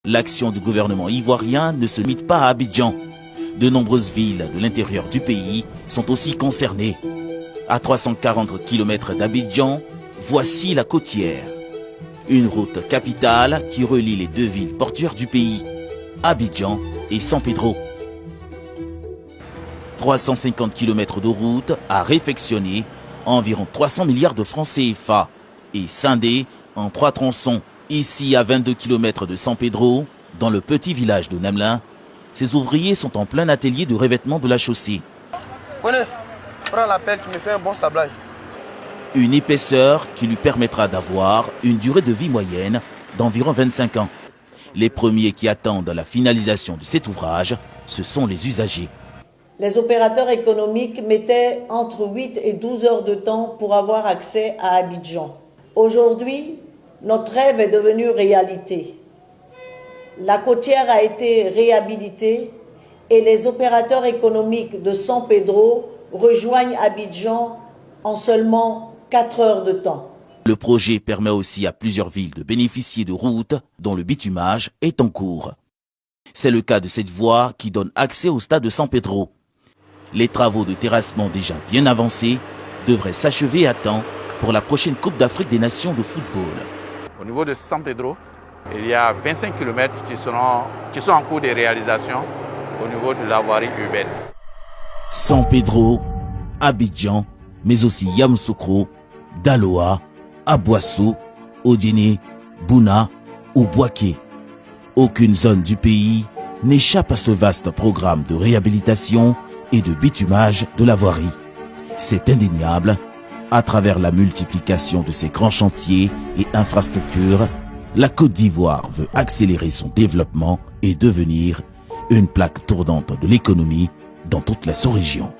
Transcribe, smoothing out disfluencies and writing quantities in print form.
L'action du gouvernement ivoirien ne se limite pas à Abidjan. De nombreuses villes de l'intérieur du pays sont aussi concernées. À 340 km d'Abidjan, voici la Côtière. Une route capitale qui relie les deux villes portuaires du pays, Abidjan et San Pedro. 350 km de route à réfectionner, environ 300 milliards de francs CFA et scindée en 3 tronçons. Ici, à 22 km de San Pedro, dans le petit village de Nemelin, ces ouvriers sont en plein atelier de revêtement de la chaussée. Prends la pelle, tu me fais un bon sablage. Une épaisseur qui lui permettra d'avoir une durée de vie moyenne d'environ 25 ans. Les premiers qui attendent la finalisation de cet ouvrage, ce sont les usagers. Les opérateurs économiques mettaient entre 8 et 12 heures de temps pour avoir accès à Abidjan. Aujourd'hui, notre rêve est devenu réalité. La côtière a été réhabilitée et les opérateurs économiques de San Pedro rejoignent Abidjan en seulement 4 heures de temps. Le projet permet aussi à plusieurs villes de bénéficier de routes dont le bitumage est en cours. C'est le cas de cette voie qui donne accès au stade de San Pedro. Les travaux de terrassement déjà bien avancés devraient s'achever à temps pour la prochaine Coupe d'Afrique des Nations de football. Au niveau de San Pedro, il y a 25 km qui sont en cours de réalisation au niveau de la voirie urbaine. San Pedro, Abidjan, mais aussi Yamoussoukro, Daloa, Aboissou, Odiné, Bouna ou Bouaké. Aucune zone du pays n'échappe à ce vaste programme de réhabilitation et de bitumage de la voirie. C'est indéniable. À travers la multiplication de ces grands chantiers et infrastructures, la Côte d'Ivoire veut accélérer son développement et devenir une plaque tournante de l'économie dans toute la sous-région.